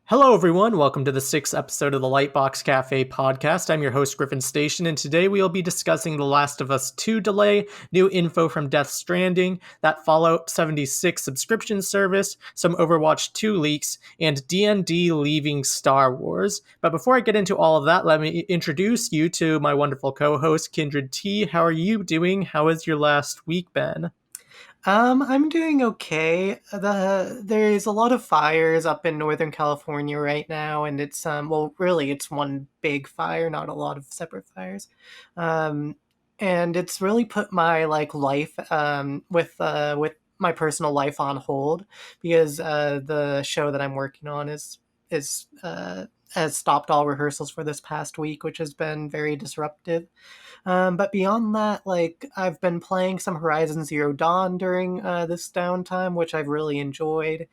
Hello, everyone. Welcome to the sixth episode of the Lightbox Cafe podcast. I'm your host, Griffin Station, and today we'll be discussing The Last of Us 2 delay, new info from Death Stranding, that Fallout 76 subscription service, some Overwatch 2 leaks, and D&D leaving Star Wars. But before I get into all of that, let me introduce you to my wonderful co-host, Kindred T. How are you doing? How has your last week been? I'm doing okay. There's a lot of fires up in Northern California right now, and really it's one big fire, not a lot of separate fires. Um, and it's really put my life with my personal life on hold because the show that I'm working on is has stopped all rehearsals for this past week, which has been very disruptive. But beyond that, I've been playing some Horizon Zero Dawn during this downtime, which I've really enjoyed,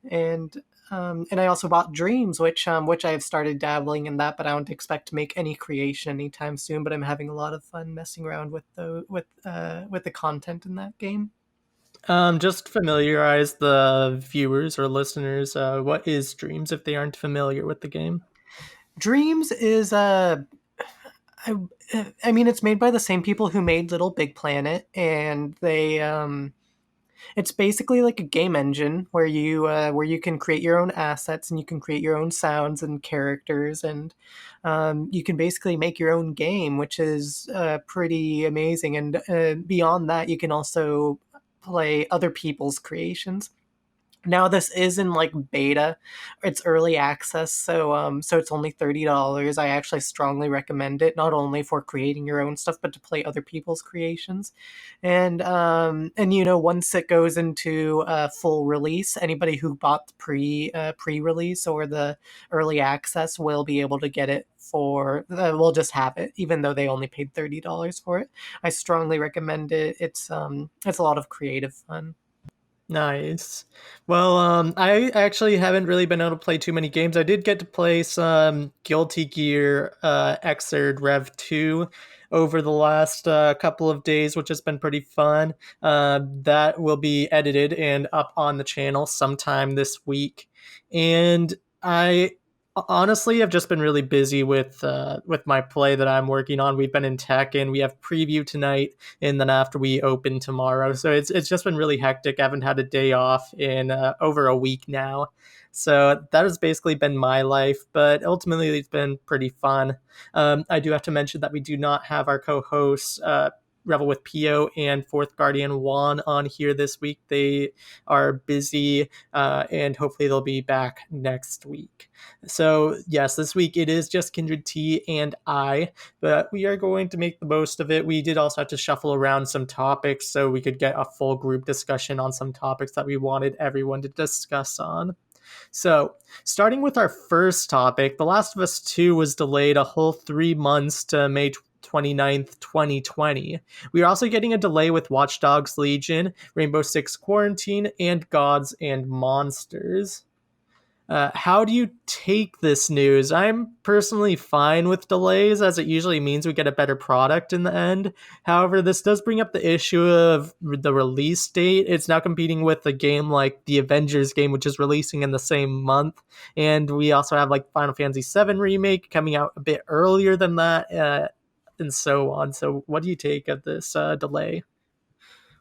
and I also bought Dreams, which I've started dabbling in that, but I don't expect to make any creation anytime soon. But I'm having a lot of fun messing around with the content in that game. Just familiarize the viewers or listeners. What is Dreams if they aren't familiar with the game? Dreams is I, I mean, it's made by the same people who made Little Big Planet, and it's basically like a game engine where you can create your own assets and you can create your own sounds and characters, and you can basically make your own game, which is pretty amazing. And beyond that, you can also play other people's creations. Now this is in beta, it's early access, so it's only $30. I actually strongly recommend it, not only for creating your own stuff, but to play other people's creations. And once it goes into full release, anybody who bought the pre-release or the early access will be able to get it for will just have it, even though they only paid $30 for it. I strongly recommend it. It's a lot of creative fun. Nice. Well, I actually haven't really been able to play too many games. I did get to play some Guilty Gear Xrd Rev 2 over the last couple of days, which has been pretty fun. That will be edited and up on the channel sometime this week. And I honestly have just been really busy with my play that I'm working on. We've been in tech and we have preview tonight and then after we open tomorrow. So it's just been really hectic. I haven't had a day off in over a week now. So that has basically been my life, but ultimately it's been pretty fun. I do have to mention that we do not have our co-hosts Revel with Pio and Fourth Guardian Juan on here this week. They are busy, and hopefully they'll be back next week. So yes, this week it is just Kindred T and I, but we are going to make the most of it. We did also have to shuffle around some topics so we could get a full group discussion on some topics that we wanted everyone to discuss on. So, starting with our first topic, The Last of Us 2 was delayed a whole 3 months to May 29th, 2020. We are also getting a delay with Watch Dogs Legion, Rainbow Six Quarantine, and Gods and Monsters. How do you take this news? I'm personally fine with delays, as it usually means we get a better product in the end. However, this does bring up the issue of the release date. It's now competing with a game like the Avengers game, which is releasing in the same month. And we also have like Final Fantasy VII Remake coming out a bit earlier than that, and so on. So, what do you take of this delay?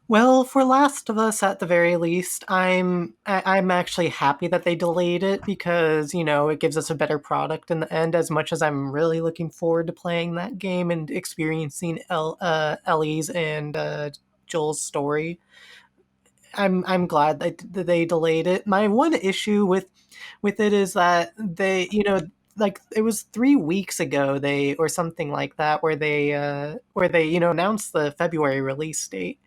Well, for Last of Us, at the very least, I'm actually happy that they delayed it because it gives us a better product in the end. As much as I'm really looking forward to playing that game and experiencing Ellie's and Joel's story, I'm glad that they delayed it. My one issue with it is that like it was 3 weeks ago they or something like that where they announced the February release date,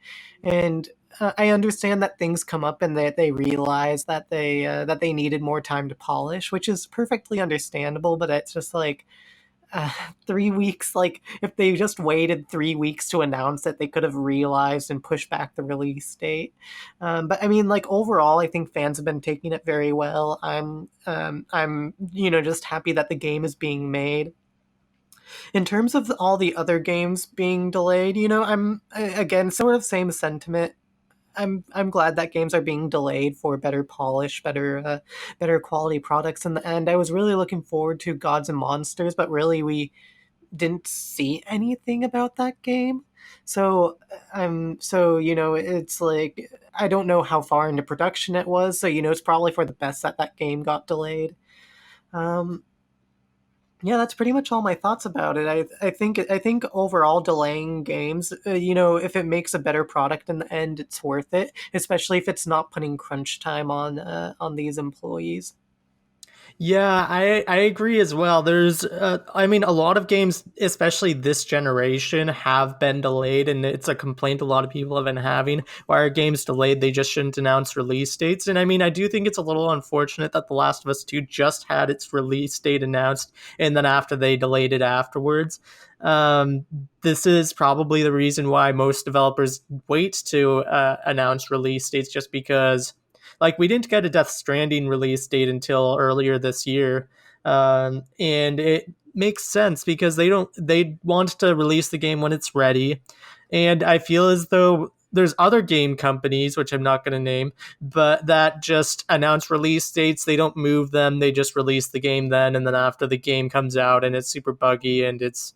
and I understand that things come up and that they realize that they needed more time to polish, which is perfectly understandable. But it's just like uh, 3 weeks. Like if they just waited 3 weeks to announce it, they could have realized and pushed back the release date. But I mean, like overall, I think fans have been taking it very well. I'm just happy that the game is being made. In terms of all the other games being delayed, I'm again sort of same sentiment. I'm glad that games are being delayed for better polish, better quality products in the end. I was really looking forward to Gods and Monsters, but really we didn't see anything about that game. So it's like I don't know how far into production it was. So it's probably for the best that that game got delayed. Um, yeah, that's pretty much all my thoughts about it. I think overall delaying games, if it makes a better product in the end, it's worth it, especially if it's not putting crunch time on these employees. Yeah, I agree as well. I mean, a lot of games, especially this generation, have been delayed, and it's a complaint a lot of people have been having. Why are games delayed? They just shouldn't announce release dates. And I mean, I do think it's a little unfortunate that The Last of Us 2 just had its release date announced, and then after they delayed it afterwards. Um, this is probably the reason why most developers wait to announce release dates, just because like we didn't get a Death Stranding release date until earlier this year, and it makes sense because they want to release the game when it's ready, and I feel as though there's other game companies which I'm not going to name, but that just announce release dates. They don't move them. They just release the game then, and then after the game comes out and it's super buggy and it's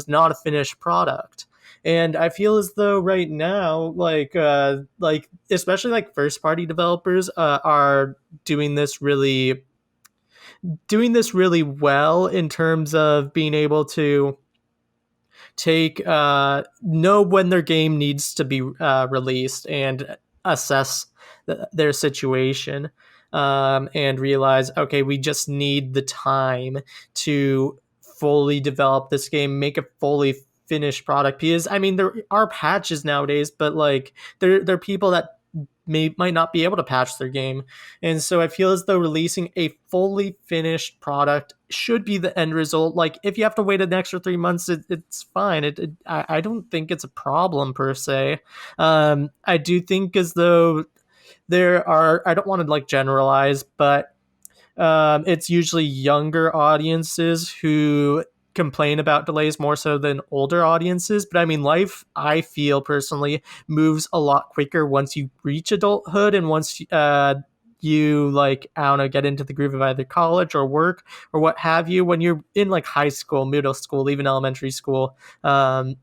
not a finished product. And I feel as though right now, like especially like first party developers are doing this really doing this really well in terms of being able to take know when their game needs to be released and assess their situation, and realize, okay, we just need the time to fully develop this game, make a fully finished product. Because I mean, there are patches nowadays, but like there are people that might not be able to patch their game. And so I feel as though releasing a fully finished product should be the end result. Like if you have to wait an extra 3 months, it's fine. I don't think it's a problem per se. I do think as though there are, I don't want to like generalize, but it's usually younger audiences who complain about delays more so than older audiences. But I mean, life, I feel personally, moves a lot quicker once you reach adulthood and once you like, I don't know, get into the groove of either college or work or what have you. When you're in like high school, middle school, even elementary school, um,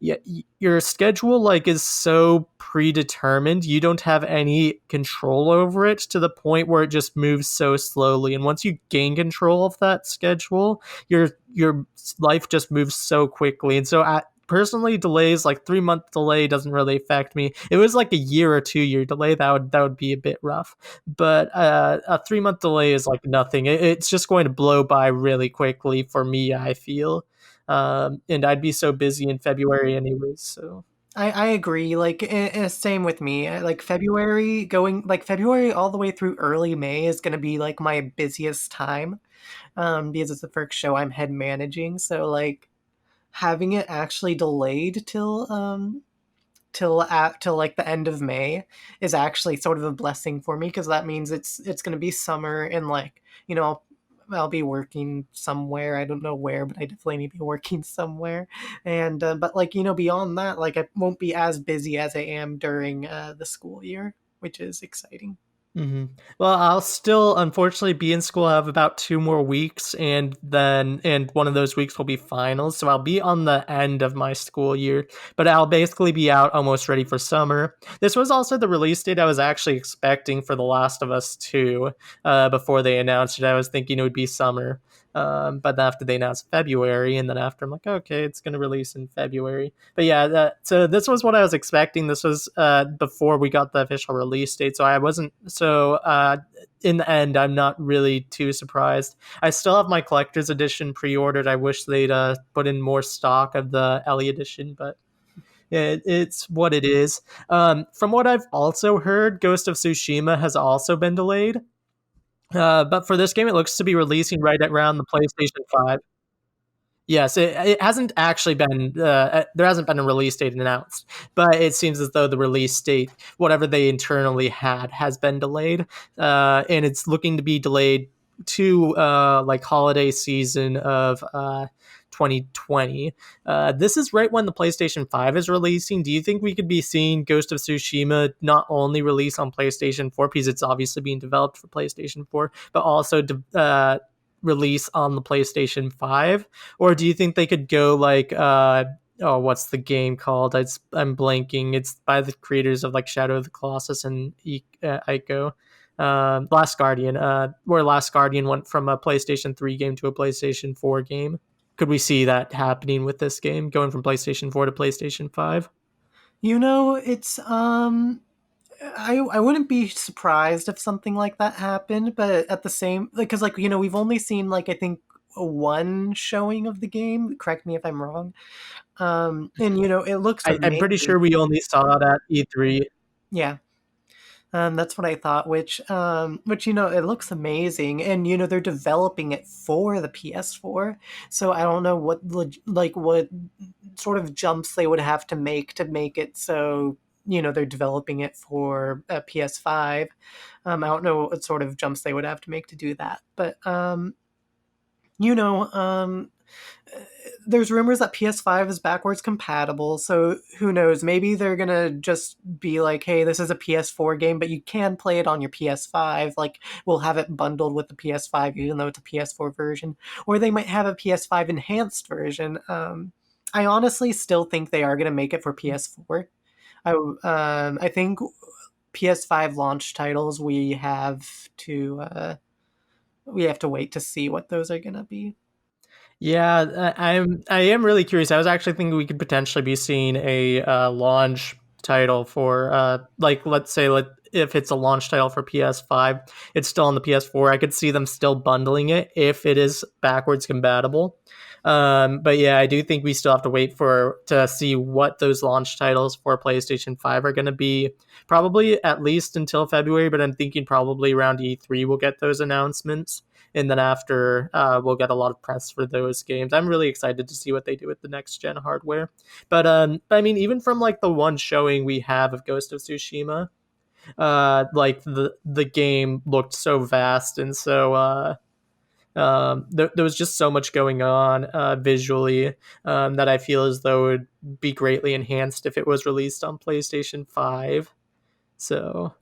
yeah, your schedule like is so predetermined. You don't have any control over it to the point where it just moves so slowly. And once you gain control of that schedule, your life just moves so quickly. And so personally, delays like 3 month delay doesn't really affect me. It was like a year or 2 year delay that would be a bit rough. But a 3 month delay is like nothing. It's just going to blow by really quickly for me, I feel. And I'd be so busy in February anyways. So I agree. Like, same with me. Like February all the way through early May is gonna be like my busiest time. Because it's the first show I'm head managing. So like having it actually delayed till like the end of May is actually sort of a blessing for me because that means it's going to be summer and like I'll be working somewhere. I don't know where, but I definitely need to be working somewhere. And but like beyond that, like I won't be as busy as I am during the school year, which is exciting. hmm. Well, I'll still unfortunately be in school. I have about 2 more weeks, and one of those weeks will be finals. So I'll be on the end of my school year, but I'll basically be out almost ready for summer. This was also the release date I was actually expecting for The Last of Us 2. Before they announced it, I was thinking it would be summer. But after they announced February, and then after I'm like, okay, it's going to release in February. But yeah, so this was what I was expecting. This was before we got the official release date, so I wasn't so. In the end, I'm not really too surprised. I still have my collector's edition pre-ordered. I wish they'd put in more stock of the Ellie edition, but yeah, it's what it is. From what I've also heard, Ghost of Tsushima has also been delayed. But for this game, it looks to be releasing right around the PlayStation 5. Yes, it hasn't actually been there hasn't been a release date announced, but it seems as though the release date, whatever they internally had, has been delayed, and it's looking to be delayed to like holiday season of 2020. This is right when the PlayStation 5 is releasing. Do you think we could be seeing Ghost of Tsushima not only release on PlayStation 4, because it's obviously being developed for PlayStation 4, but also release on the PlayStation 5? Or do you think they could go like oh, what's the game called? I'm blanking. It's by the creators of like Shadow of the Colossus and Ico. Last Guardian, where Last Guardian went from a PlayStation 3 game to a PlayStation 4 game. Could we see that happening with this game, going from PlayStation 4 to PlayStation 5? It's I wouldn't be surprised if something like that happened, but at the same, because we've only seen like I think one showing of the game. Correct me if I'm wrong. And it looks I'm pretty amazing. sure we only saw it at E3. Yeah. That's what I thought. Which it looks amazing, and they're developing it for the PS4. So I don't know what sort of jumps they would have to make it so they're developing it for a PS5. I don't know what sort of jumps they would have to make to do that, but you know, there's rumors that PS5 is backwards compatible, so who knows? Maybe they're gonna just be like, "Hey, this is a PS4 game, but you can play it on your PS5. Like, we'll have it bundled with the PS5, even though it's a PS4 version." Or they might have a PS5 enhanced version. I honestly still think they are gonna make it for PS4. I think PS5 launch titles we have to wait to see what those are gonna be. Yeah, I am really curious. I was actually thinking we could potentially be seeing a launch title for like let's say if it's a launch title for PS5, it's still on the PS4. I could see them still bundling it if it is backwards compatible. But yeah, I do think we still have to wait for to see what those launch titles for PlayStation 5 are going to be. Probably at least until February, but I'm thinking probably around E3 we'll get those announcements, and then after we'll get a lot of press for those games. I'm really excited to see what they do with the next gen hardware. But I mean, even from like the one showing we have of Ghost of Tsushima, like the game looked so vast and so there was just so much going on visually that I feel as though it would be greatly enhanced if it was released on PlayStation 5. So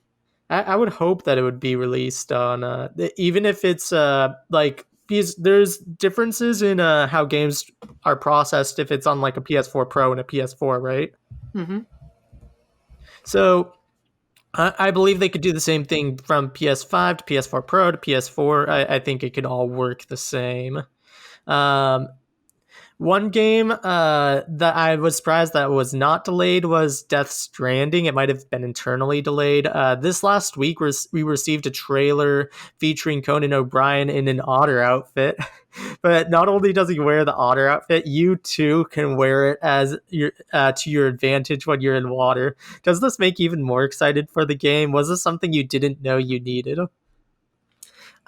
I would hope that it would be released on even if it's like because there's differences in how games are processed if it's on like a PS4 Pro and a PS4, right? Hmm. So I believe they could do the same thing from PS5 to PS4 Pro to PS4. I think it could all work the same. Um, One game that I was surprised that was not delayed was Death Stranding. It might have been internally delayed. This last week, we received a trailer featuring Conan O'Brien in an otter outfit. But not only does he wear the otter outfit, you too can wear it as your to your advantage when you're in water. Does this make you even more excited for the game? Was this something you didn't know you needed?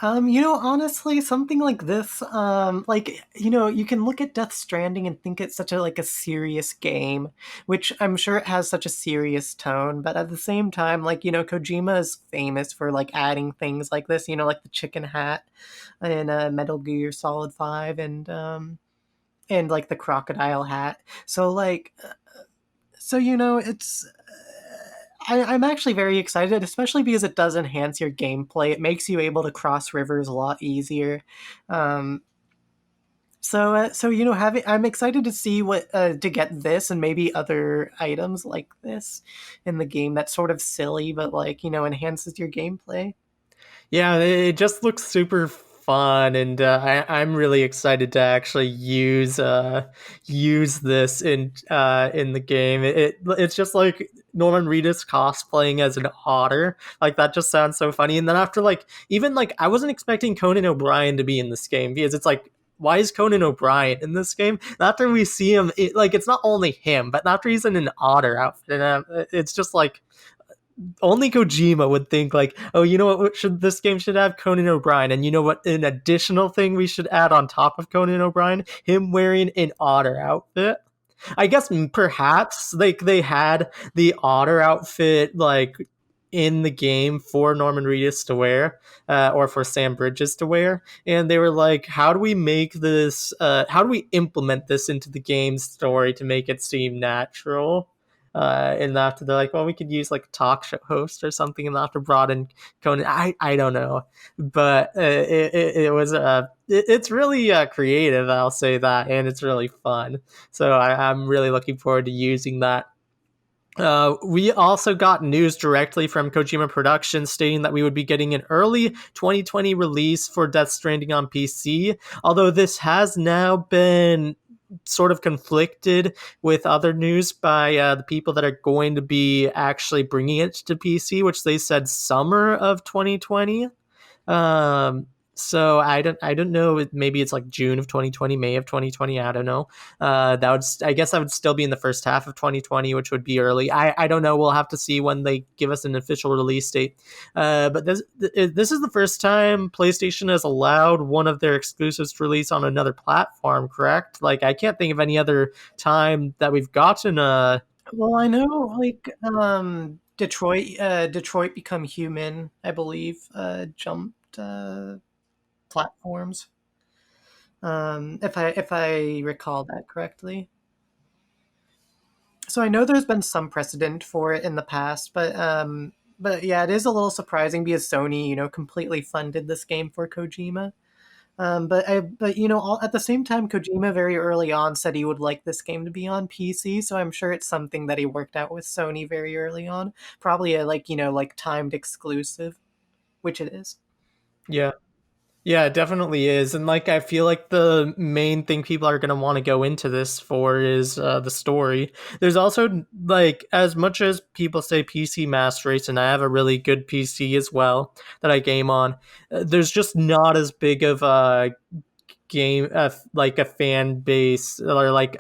Honestly, something like this, you can look at Death Stranding and think it's such a serious game, which I'm sure it has such a serious tone, but at the same time, Kojima is famous for like adding things like this, like the chicken hat in Metal Gear Solid 5 and like the crocodile hat. So it's I'm actually very excited, especially because it does enhance your gameplay. It makes you able to cross rivers a lot easier. Um, having I'm excited to see what to get this and maybe other items like this in the game. That's sort of silly, but enhances your gameplay. Yeah, it just looks super fun, and I'm really excited to actually use this in the game. It's just like Norman Reedus cosplaying as an otter. Like that just sounds so funny. And then after like even like I wasn't expecting Conan O'Brien to be in this game because it's like why is Conan O'Brien in this game? And after we see him, like it's not only him, but after he's in an otter outfit, and it's just like only Kojima would think like, oh, you know what should this game should have Conan O'Brien, and you know what an additional thing we should add on top of Conan O'Brien, him wearing an otter outfit. I guess perhaps like they had the otter outfit like in the game for Norman Reedus to wear, or for Sam Bridges to wear, and they were like, "How do we make this? How do we implement this into the game story to make it seem natural?" And after they're like, "Well, we could use like a talk show host or something," and after brought in Conan, I don't know, but it was it's really creative. I'll say that, and it's really fun. So I'm really looking forward to using that. We also got news directly from Kojima Productions stating that we would be getting an early 2020 release for Death Stranding on PC, although this has now been sort of conflicted with other news by the people that are going to be actually bringing it to PC, which they said summer of 2020. Um, so I don't know. Maybe it's like June of 2020, May of 2020. I don't know. That would I guess that would still be in the first half of 2020, which would be early. I don't know. We'll have to see when they give us an official release date. But this is the first time PlayStation has allowed one of their exclusives to release on another platform. Correct? Like I can't think of any other time that we've gotten a. Well, I know, like, Detroit Become Human, I believe, jumped platforms. If I recall that correctly. So I know there's been some precedent for it in the past, but yeah, it is a little surprising because Sony, completely funded this game for Kojima. But at the same time, Kojima very early on said he would like this game to be on PC, so I'm sure it's something that he worked out with Sony very early on. Probably a like timed exclusive, which it is. Yeah. Yeah, it definitely is. And like I feel like the main thing people are going to want to go into this for is the story. There's also like as much as people say PC master race and I have a really good PC as well that I game on, there's just not as big of a game like a fan base or like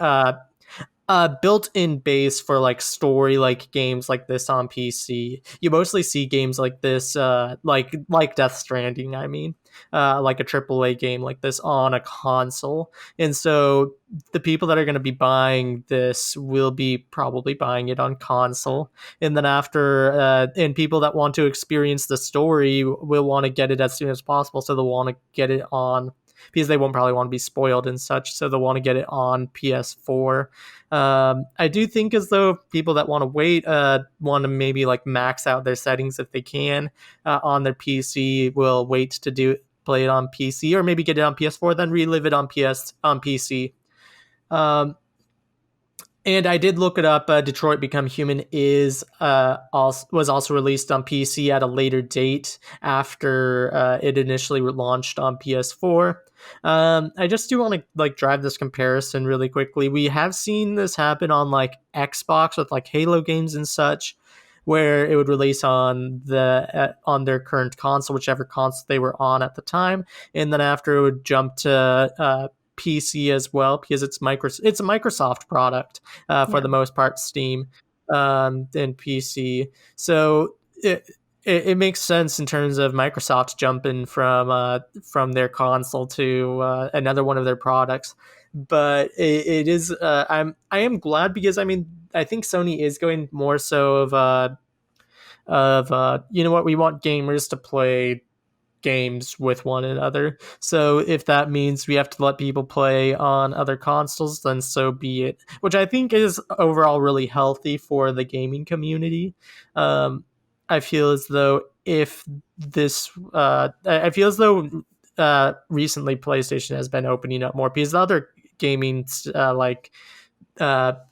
built-in base for like story like games like this on PC. You mostly see games like this, like Death Stranding. I mean, like a AAA game like this on a console, and so the people that are going to be buying this will be probably buying it on console, and then after, and people that want to experience the story will want to get it as soon as possible, so they'll want to get it on because they won't probably want to be spoiled and such, so they'll want to get it on PS4. I do think as though people that want to wait, want to maybe like max out their settings if they can on their PC, will wait to play it on PC or maybe get it on PS4, then relive it on PC. Um, and I did look it up. Detroit Become Human is was also released on PC at a later date after it initially launched on PS4. I just do want to like drive this comparison really quickly. We have seen this happen on like Xbox with like Halo games and such, where it would release on their current console, whichever console they were on at the time, and then after it would jump to PC as well because it's a Microsoft product for Yeah, the most part, Steam and PC. So it makes sense in terms of Microsoft jumping from their console to another one of their products. But it is I am glad because I mean I think Sony is going more so of you know what, we want gamers to play games with one another. So if that means we have to let people play on other consoles, then so be it. Which I think is overall really healthy for the gaming community. Um, I feel as though if this, I feel as though recently PlayStation has been opening up more because the other gaming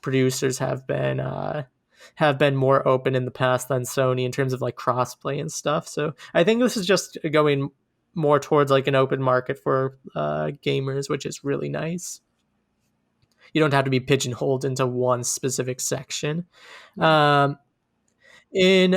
producers have been more open in the past than Sony in terms of like crossplay and stuff. So I think this is just going more towards like an open market for gamers, which is really nice. You don't have to be pigeonholed into one specific section. yeah, Um, in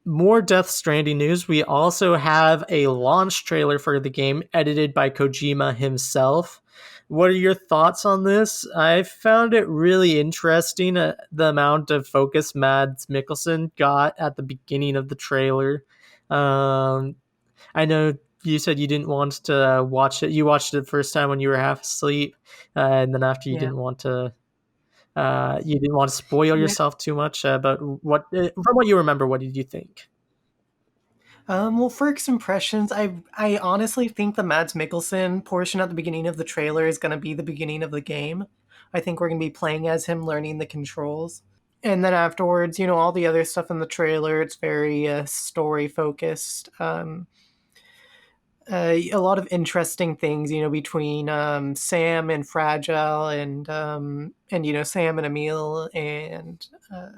more Death Stranding news, we also have a launch trailer for the game edited by Kojima himself. What are your thoughts on this? I found it really interesting, the amount of focus Mads Mikkelsen got at the beginning of the trailer. Um, I know you said you didn't want to watch it. You watched it the first time when you were half asleep, and then after you yeah. didn't want to. You didn't want to spoil Yeah. yourself too much, but from what you remember, what did you think? Well, first impressions, I honestly think the Mads Mikkelsen portion at the beginning of the trailer is going to be the beginning of the game. I think we're going to be playing as him, learning the controls, and then afterwards, all the other stuff in the trailer, it's very story focused. A lot of interesting things, between Sam and Fragile, and Sam and Emil, uh,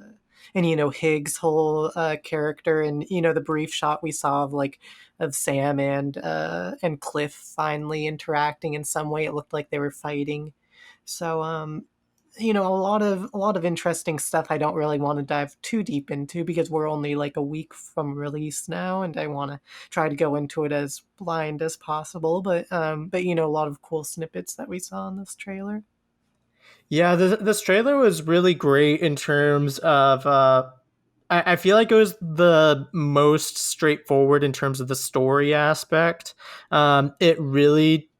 and Higgs' whole character, and the brief shot we saw of Sam and Cliff finally interacting in some way. It looked like they were fighting. So a lot of interesting stuff I don't really want to dive too deep into because we're only like a week from release now, and I want to try to go into it as blind as possible. But a lot of cool snippets that we saw in this trailer. Yeah, this trailer was really great in terms of I feel like it was the most straightforward in terms of the story aspect. It really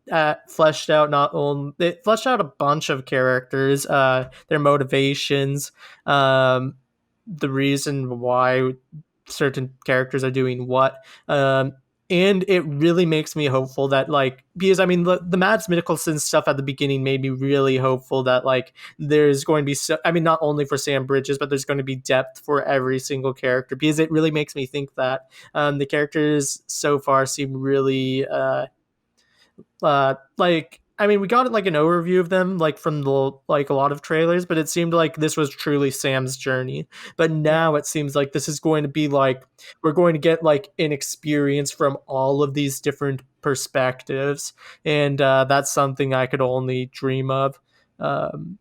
fleshed out not only it fleshed out a bunch of characters, their motivations, um, the reason why certain characters are doing what. And it really makes me hopeful that because I mean the Mads Mikkelsen stuff at the beginning made me really hopeful that there's going to be I mean not only for Sam Bridges but there's going to be depth for every single character because it really makes me think that the characters so far seem really I mean we got like an overview of them from the a lot of trailers, but it seemed like this was truly Sam's journey. But Yeah. now it seems like this is going to be we're going to get an experience from all of these different perspectives, and that's something I could only dream of. um,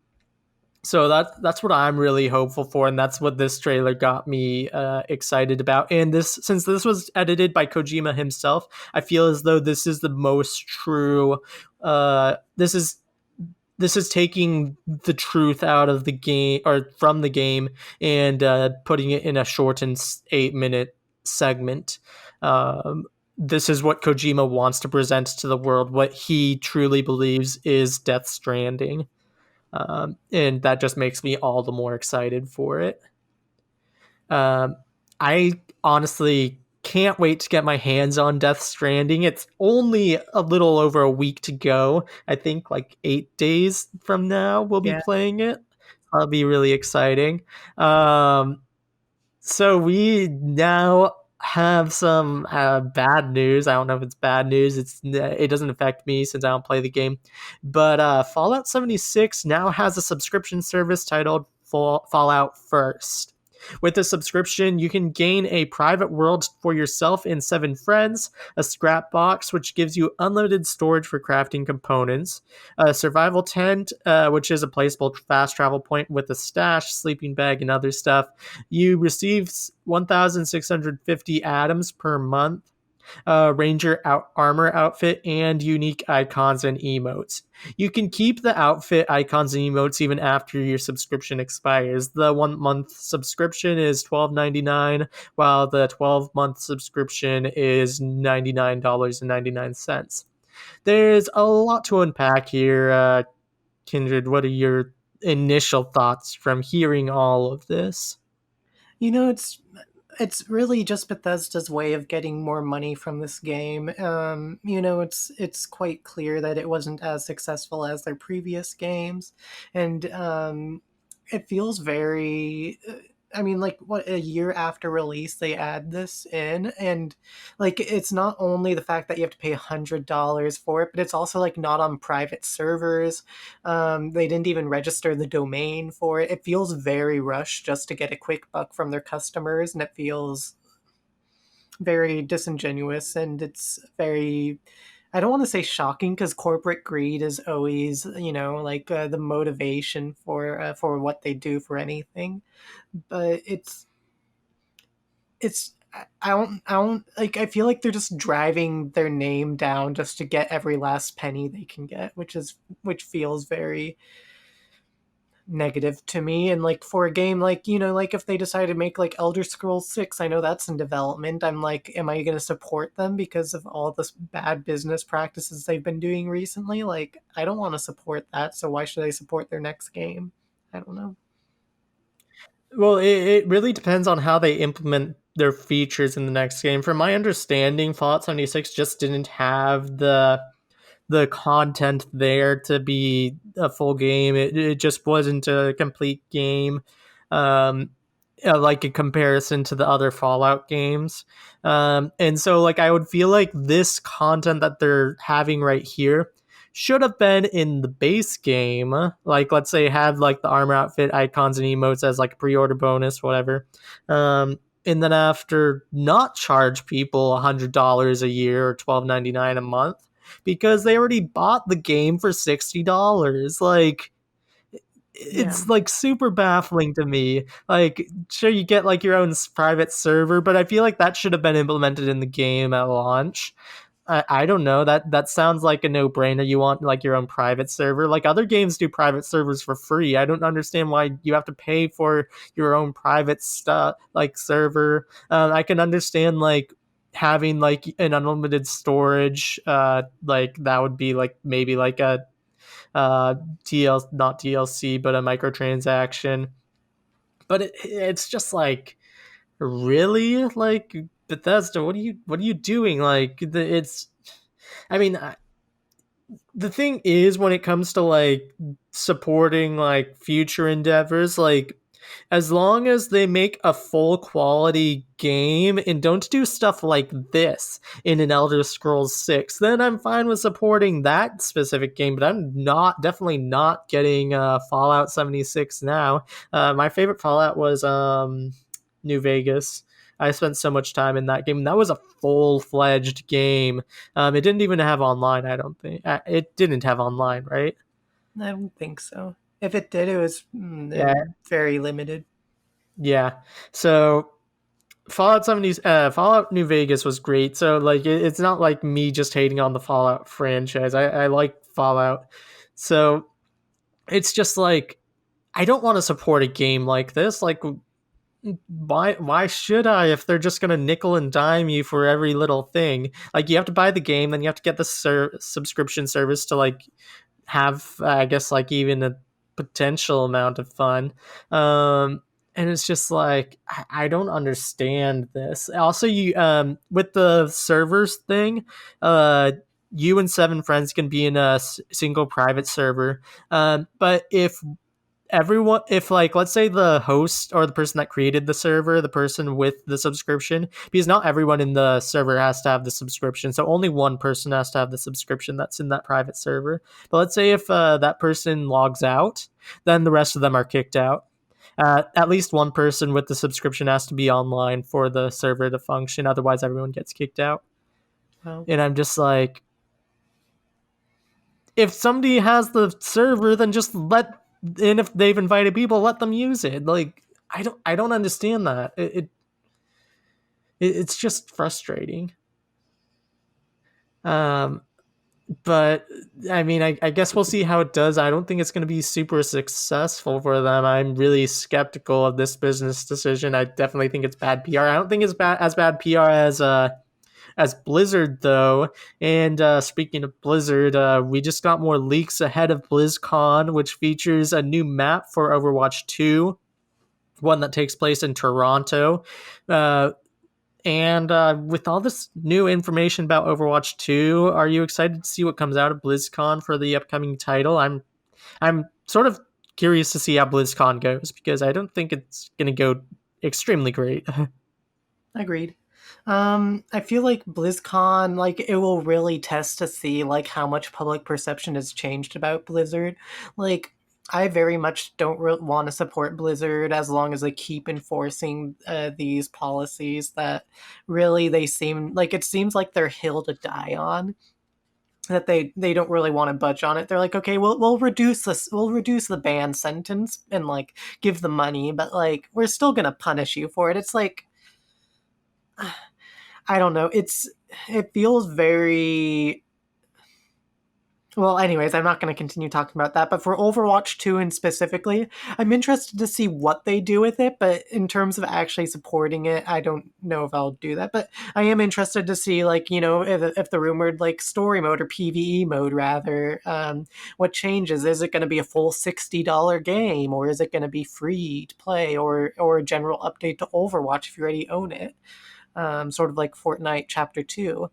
so that's what I'm really hopeful for, and that's what this trailer got me excited about. And this, since this was edited by Kojima himself, I feel as though this is the most true. This is taking the truth out of the game or from the game and putting it in a shortened 8-minute segment. Um, this is what Kojima wants to present to the world, what he truly believes is Death Stranding, and that just makes me all the more excited for it. Um, I honestly can't wait to get my hands on Death Stranding. It's only a little over a week to go. I think 8 days from now we'll be Yeah. playing it. That'll be really exciting. Um, so we now have some bad news. I don't know if it's bad news. It doesn't affect me since I don't play the game. But Fallout 76 now has a subscription service titled Fallout First. With the subscription, you can gain a private world for yourself and 7 friends, a scrap box, which gives you unlimited storage for crafting components, a survival tent, which is a placeable fast travel point with a stash, sleeping bag, and other stuff. You receive 1,650 atoms per month, armor outfit, and unique icons and emotes. You can keep the outfit, icons, and emotes even after your subscription expires. The 1 month subscription is $12.99, while the 12-month subscription is $99.99. There's a lot to unpack here. Kindred, what are your initial thoughts from hearing all of this? You know, it's really just Bethesda's way of getting more money from this game. It's quite clear that it wasn't as successful as their previous games, and it feels very. I mean, like, what, a year after release they add this in, and it's not only the fact that you have to pay $100 for it, but it's also not on private servers. They didn't even register the domain for it. It feels very rushed just to get a quick buck from their customers, and it feels very disingenuous, and it's very, I don't want to say shocking because corporate greed is always, the motivation for what they do for anything. But it's I don't like, I feel like they're just driving their name down just to get every last penny they can get, which feels very negative to me. And for a game, if they decide to make Elder Scrolls 6, I know that's in development, I'm like, am I going to support them because of all this bad business practices they've been doing recently? I don't want to support that, so why should I support their next game? I don't know. Well, it really depends on how they implement their features in the next game. From my understanding, Fallout 76 just didn't have the content there to be a full game. It just wasn't a complete game, um, like in comparison to the other Fallout games. And so, like, I would feel like this content that they're having right here should have been in the base game. Like, let's say, have like the armor outfit icons and emotes as like a pre-order bonus, whatever. And then after not charge people $100 a year or $12.99 a month because they already bought the game for $60. Like, Yeah. it's like super baffling to me. Like, sure, you get like your own private server, but I feel like that should have been implemented in the game at launch. I don't know. That sounds like a no brainer. You want like your own private server. Like other games do private servers for free. I don't understand why you have to pay for your own private stuff like server. I can understand like having like an unlimited storage. Like that would be like maybe like a not DLC but a microtransaction. But it's just like really like Bethesda. What are you doing? Like it's I mean, the thing is when it comes to like supporting like future endeavors, like as long as they make a full quality game and don't do stuff like this in an Elder Scrolls 6, then I'm fine with supporting that specific game, but I'm not definitely not getting Fallout 76 now. My favorite Fallout was New Vegas. I spent so much time in that game. That was a full-fledged game. It didn't even have online, I don't think. It didn't have online, right? I don't think so. If it did, it was Yeah. very limited. Yeah. So Fallout New Vegas was great. So like it's not like me just hating on the Fallout franchise. I like Fallout. So it's just like I don't want to support a game like this. Like why should I if they're just gonna nickel and dime you for every little thing? Like you have to buy the game, then you have to get the subscription service to like have I guess like even a potential amount of fun. And it's just like I don't understand this. Also, you with the servers thing, uh, you and seven friends can be in a single private server. But if like let's say the host or the person that created the server, the person with the subscription, because not everyone in the server has to have the subscription, so only one person has to have the subscription that's in that private server. But let's say if that person logs out, then the rest of them are kicked out. At least one person with the subscription has to be online for the server to function, otherwise everyone gets kicked out. Well, And I'm just like, if somebody has the server, then just and if they've invited people, let them use it. Like I don't understand that. It's just frustrating. Um, but I mean, I guess we'll see how it does. I don't think it's going to be super successful for them. I'm really skeptical of this business decision. I definitely think it's bad PR. I don't think it's bad PR as Blizzard though. And speaking of Blizzard, we just got more leaks ahead of BlizzCon, which features a new map for Overwatch 2, one that takes place in Toronto. And with all this new information about Overwatch 2, are you excited to see what comes out of BlizzCon for the upcoming title? I'm sort of curious to see how BlizzCon goes because I don't think it's going to go extremely great. agreed. I feel like BlizzCon, like it will really test to see like how much public perception has changed about Blizzard. Like, I very much don't want to support Blizzard as long as they keep enforcing these policies that really they seem like it seems like they're hill to die on. That they don't really want to budge on it. They're like, okay, we'll reduce the ban sentence and like give the money, but like we're still gonna punish you for it. It's like I don't know. It feels very Well, anyways, I'm not going to continue talking about that. But for Overwatch 2 and specifically, I'm interested to see what they do with it. But in terms of actually supporting it, I don't know if I'll do that. But I am interested to see, like, if the rumored, like, story mode or PvE mode, rather, what changes. Is it going to be a full $60 game, or is it going to be free to play, or a general update to Overwatch if you already own it? Sort of like Fortnite Chapter 2.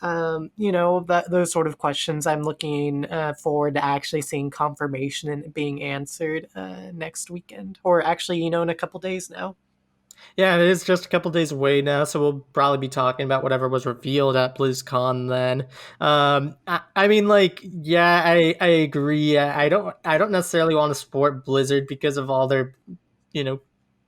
Those sort of questions I'm looking forward to actually seeing confirmation and being answered next weekend, or actually, in a couple days now. Yeah, it is just a couple days away now, so we'll probably be talking about whatever was revealed at BlizzCon then. I mean, like, yeah, I agree. I don't necessarily want to support Blizzard because of all their, you know,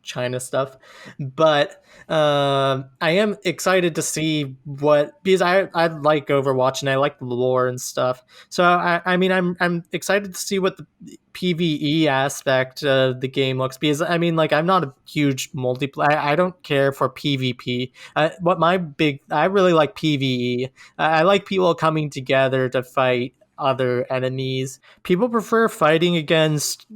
China stuff, but I am excited to see what, because I like Overwatch and I like the lore and stuff. So I mean I'm excited to see what the PVE aspect of the game looks, because I mean, like, I'm not a huge multiplayer. I don't care for PvP. What my big I really like PVE. I like people coming together to fight other enemies. People prefer fighting against,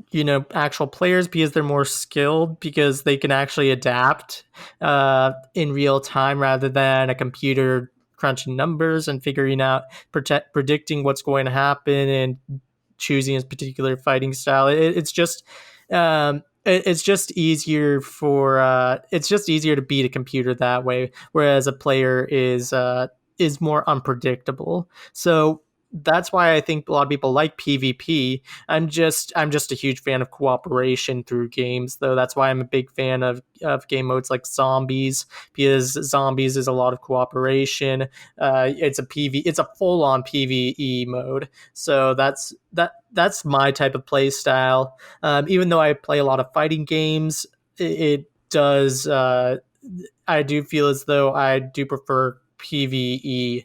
actual players because they're more skilled, because they can actually adapt in real time rather than a computer crunching numbers and figuring out, predicting what's going to happen and choosing a particular fighting style. It's just easier to beat a computer that way, whereas a player is more unpredictable. So that's why I think a lot of people like PvP. I'm just a huge fan of cooperation through games, though. That's why I'm a big fan of game modes like zombies, because zombies is a lot of cooperation. It's a full on PvE mode. So that's my type of play style. Even though I play a lot of fighting games, it does. I do feel as though I do prefer PVE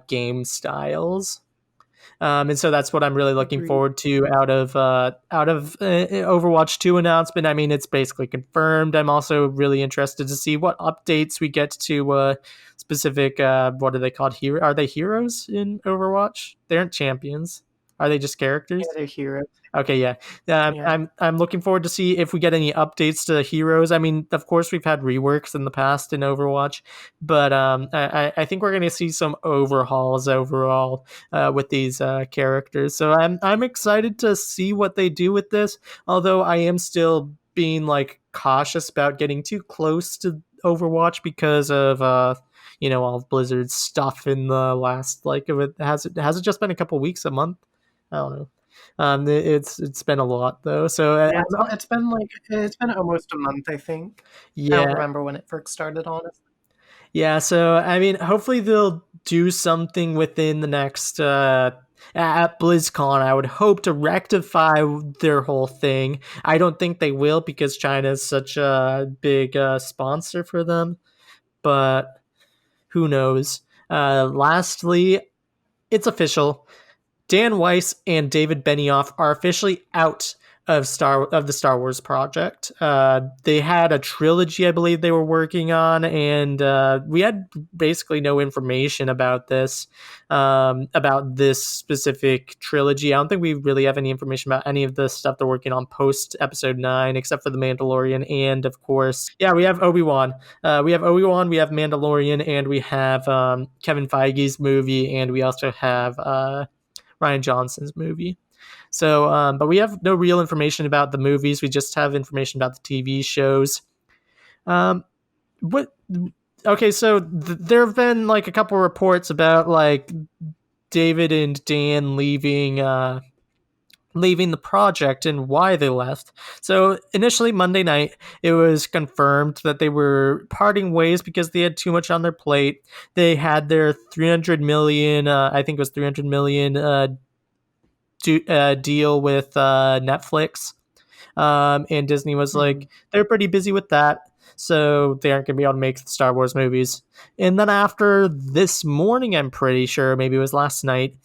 game styles. And so that's what I'm really looking Agreed. forward to out of Overwatch 2 announcement. I mean, it's basically confirmed. I'm also really interested to see what updates we get to specific. What are they called? Hero? Are they heroes in Overwatch? They aren't champions. Are they just Yeah, characters? they're heroes. Okay, yeah. Yeah. I'm looking forward to see if we get any updates to heroes. I mean, of course, we've had reworks in the past in Overwatch, but I think we're going to see some overhauls overall with these characters. So I'm excited to see what they do with this. Although I am still being, like, cautious about getting too close to Overwatch because of all of Blizzard's stuff in the last, like, of it has it just been a couple weeks, a month? I don't know. It's been a lot though. So Yeah, it's been almost a month, I think. I don't yeah, remember when it first started, honestly. yeah. So I mean, hopefully they'll do something within the next at BlizzCon. I would hope to rectify their whole thing. I don't think they will, because China is such a big sponsor for them. But who knows? Lastly, it's official. Dan Weiss and David Benioff are officially out of the Star Wars project. They had a trilogy, I believe, they were working on, and we had basically no information about this specific trilogy. I don't think we really have any information about any of the stuff they're working on post Episode 9, except for the Mandalorian, and of course, yeah, we have Obi Wan. We have Mandalorian, and we have Kevin Feige's movie, and we also have Ryan Johnson's movie. So, but we have no real information about the movies. We just have information about the TV shows. Um, what? Okay, so there have been, like, a couple reports about, like, David and Dan leaving the project and why they left. So initially Monday night, it was confirmed that they were parting ways because they had too much on their plate. They had their 300 million, I think it was 300 million deal with Netflix, and Disney was Hmm. like, they're pretty busy with that, so they aren't going to be able to make the Star Wars movies. And then after this morning, I'm pretty sure, maybe it was last night,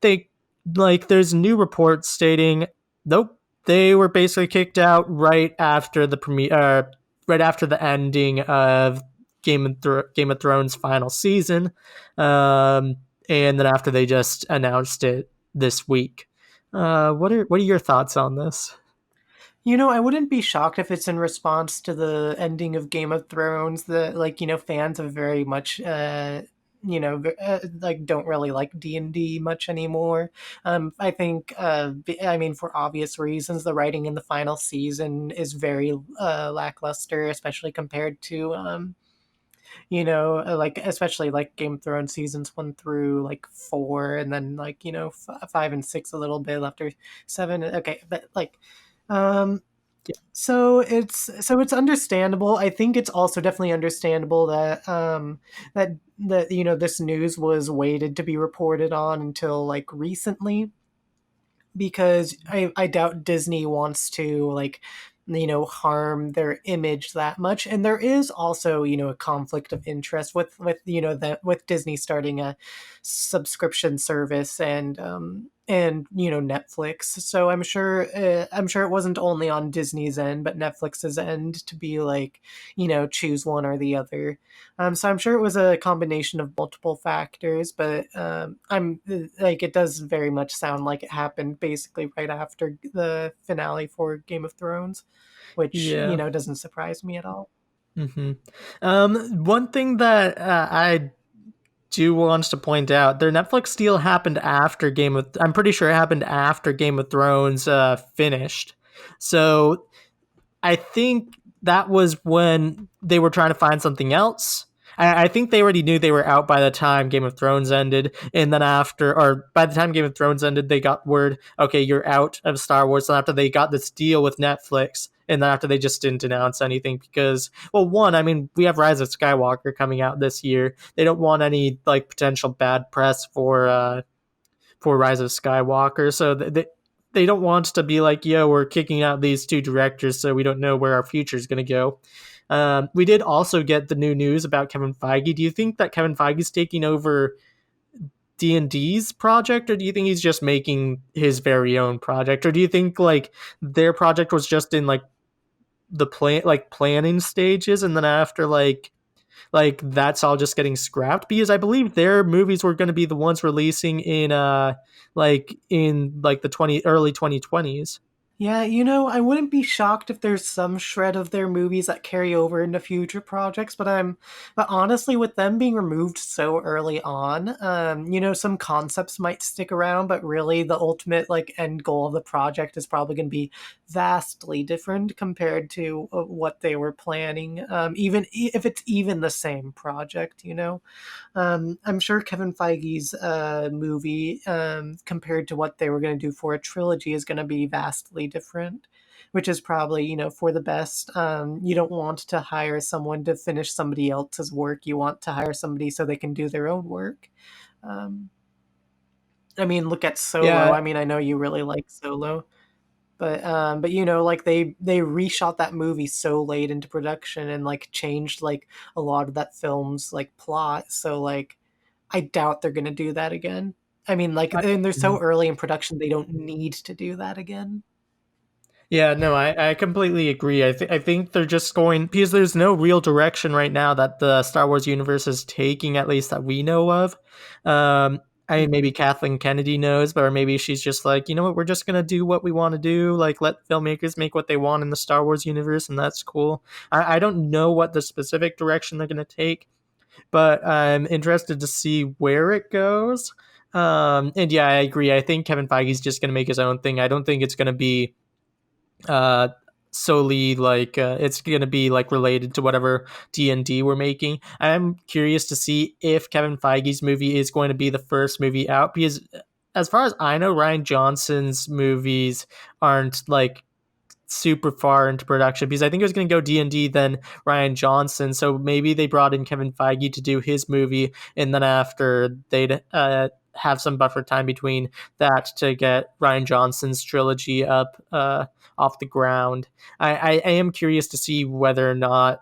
they there's new reports stating, nope, they were basically kicked out right after the ending of Game of Thrones final season, and then after they just announced it, this week. What are your thoughts on this? I wouldn't be shocked if it's in response to the ending of Game of Thrones. Fans have very much, like don't really like D&D much anymore. I think, I mean, for obvious reasons, the writing in the final season is very lackluster, especially compared to, like especially like Game of Thrones seasons 1 through like 4, and then like 5 and 6 a little bit after 7. Okay, but like. Um, so it's understandable. I think it's also definitely understandable that this news was waited to be reported on until like recently, because I doubt Disney wants to like harm their image that much. And there is also a conflict of interest with that with Disney starting a subscription service and Netflix. So I'm sure it wasn't only on Disney's end but Netflix's end to be like choose one or the other. So I'm sure it was a combination of multiple factors, but I'm like it does very much sound like it happened basically right after the finale for Game of Thrones, which Yeah. doesn't surprise me at all. hmm One thing that I do want to point out, their Netflix deal happened after Game of. I'm pretty sure it happened after Game of Thrones finished. So I think that was when they were trying to find something else. I think they already knew they were out by the time Game of Thrones ended, and then after, or by the time Game of Thrones ended, they got word, okay, you're out of Star Wars. And after they got this deal with Netflix, and then after they just didn't announce anything because, well, one, I mean, we have Rise of Skywalker coming out this year. They don't want any like potential bad press for Rise of Skywalker. So they don't want to be like, yo, we're kicking out these two directors, so we don't know where our future is going to go. We did also get the new news about Kevin Feige. Do you think that Kevin Feige's taking over D&D's project, or do you think he's just making his very own project, or do you think like their project was just in like the planning stages, and then after like that's all just getting scrapped? Because I believe their movies were going to be the ones releasing in the 20 early 2020s. Yeah, I wouldn't be shocked if there's some shred of their movies that carry over into future projects, but honestly, with them being removed so early on, some concepts might stick around, but really the ultimate like end goal of the project is probably going to be vastly different compared to what they were planning. If it's even the same project. I'm sure Kevin Feige's movie, compared to what they were going to do for a trilogy, is going to be vastly different, which is probably, for the best. You don't want to hire someone to finish somebody else's work. You want to hire somebody so they can do their own work. Um, I mean, look at Solo. Yeah, I mean, I know you really like Solo. But like they reshot that movie so late into production and like changed like a lot of that film's like plot. So like I doubt they're gonna do that again. I mean, like, I, and they're so mhm. early in production, they don't need to do that again. Yeah, no, I completely agree. I think they're just going because there's no real direction right now that the Star Wars universe is taking, at least that we know of. I mean, maybe Mhm. Kathleen Kennedy knows, but or maybe she's just like, you know what, we're just gonna do what we want to do. Like, let filmmakers make what they want in the Star Wars universe, and that's cool. I don't know what the specific direction they're gonna take, but I'm interested to see where it goes. And yeah, I agree. I think Kevin Feige's just gonna make his own thing. I don't think it's gonna be uh solely like it's gonna be like related to whatever D&D we're making. I'm curious to see if Kevin Feige's movie is going to be the first movie out, because as far as I know, Ryan Johnson's movies aren't like super far into production, because I think it was going to go D&D then Ryan Johnson. So maybe they brought in Kevin Feige to do his movie, and then after they'd have some buffer time between that to get Ryan Johnson's trilogy up off the ground. I am curious to see whether or not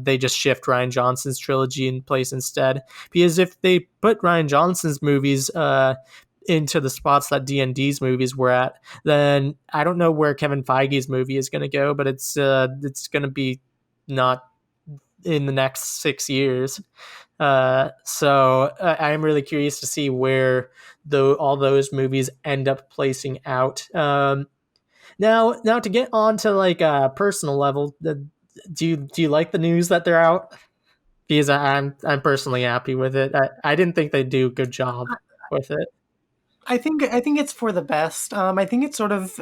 they just shift Ryan Johnson's trilogy in place instead. Because if they put Ryan Johnson's movies into the spots that D&D's movies were at, then I don't know where Kevin Feige's movie is going to go, but it's going to be not in the next 6 years. So I am really curious to see where though all those movies end up placing out. Now to get on to like a personal level, do you like the news that they're out? Because I'm personally happy with it. I didn't think they'd do a good job with it. I think it's for the best. I think it's sort of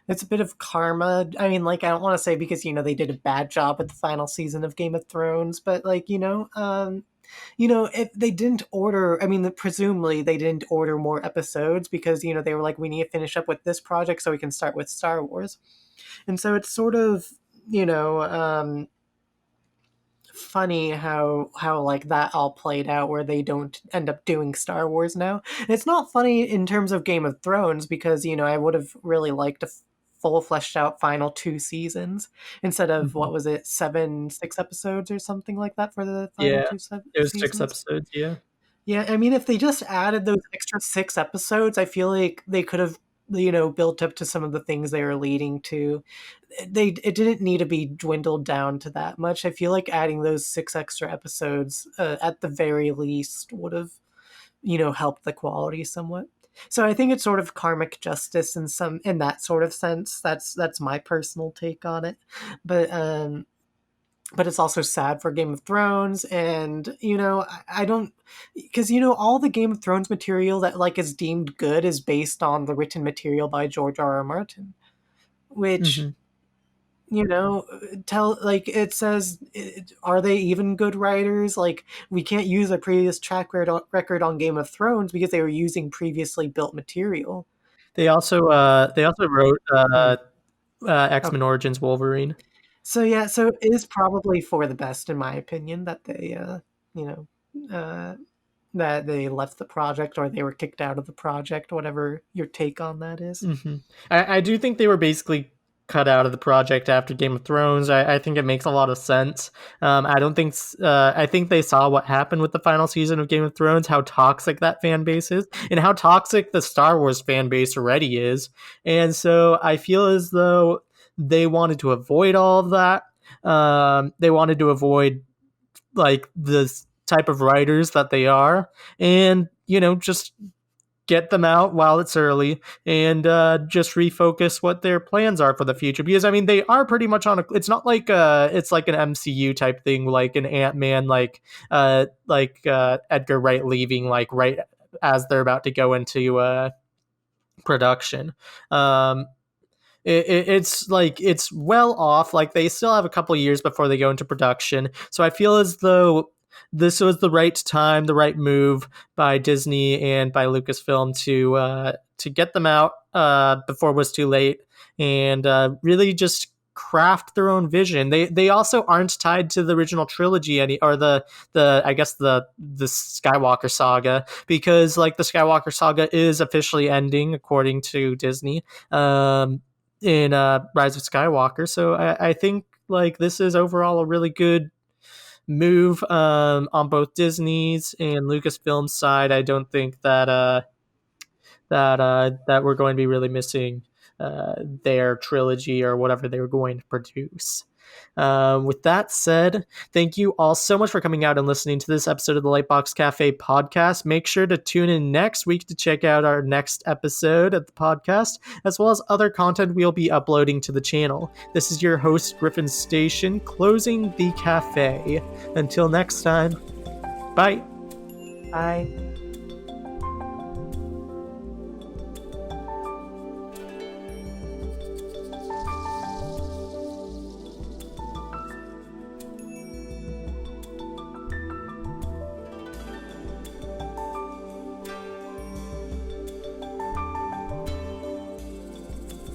it's a bit of karma. I mean, like I don't want to say because they did a bad job with the final season of Game of Thrones, but like if they didn't order, I mean, presumably they didn't order more episodes because they were like, we need to finish up with this project so we can start with Star Wars, and so it's sort of you know funny how like that all played out where they don't end up doing Star Wars now. And it's not funny in terms of Game of Thrones because I would have really liked a full fleshed out final two seasons instead of Mhm. what was it, 6 episodes or something like that for the final Yeah, two it was 6 seasons. episodes, yeah. Yeah, I mean, if they just added those extra 6 episodes, I feel like they could have built up to some of the things they were leading to. It didn't need to be dwindled down to that much. I feel like adding those 6 extra episodes at the very least would have helped the quality somewhat. So I think it's sort of karmic justice in that sort of sense. That's my personal take on it. But it's also sad for Game of Thrones, and I don't, because all the Game of Thrones material that like is deemed good is based on the written material by George R. R. Martin, which Mhm. tell like it says, are they even good writers? Like we can't use a previous record on Game of Thrones because they were using previously built material. They also wrote, Hmm. X-Men Okay. Origins Wolverine. So yeah, so it is probably for the best in my opinion that they you know uh that they left the project or they were kicked out of the project, whatever your take on that is. Mhm. I do think they were basically cut out of the project after Game of Thrones. I think it makes a lot of sense. I don't think I think they saw what happened with the final season of Game of Thrones, how toxic that fan base is, and how toxic the Star Wars fan base already is. And so I feel as though they wanted to avoid all of that. They wanted to avoid like this type of writers that they are, and just get them out while it's early and just refocus what their plans are for the future, because I mean they are pretty much on a, it's not like it's like an MCU type thing like an Ant-Man, like Edgar Wright leaving like right as they're about to go into production. um it's like it's well off. Like they still have a couple years before they go into production. So I feel as though this was the right time, the right move by Disney and by Lucasfilm to get them out before it was too late, and really just craft their own vision. They also aren't tied to the original trilogy any, or the I guess the Skywalker saga, because like the Skywalker saga is officially ending according to Disney. In Rise of Skywalker. So I think like this is overall a really good move on both Disney's and Lucasfilm's side. I don't think that we're going to be really missing their trilogy or whatever they were going to produce. With that said, thank you all so much for coming out and listening to this episode of the Lightbox Cafe podcast. Make sure to tune in next week to check out our next episode of the podcast, as well as other content we'll be uploading to the channel. This is your host, Griffin Station, closing the cafe. Until next time, bye. Bye.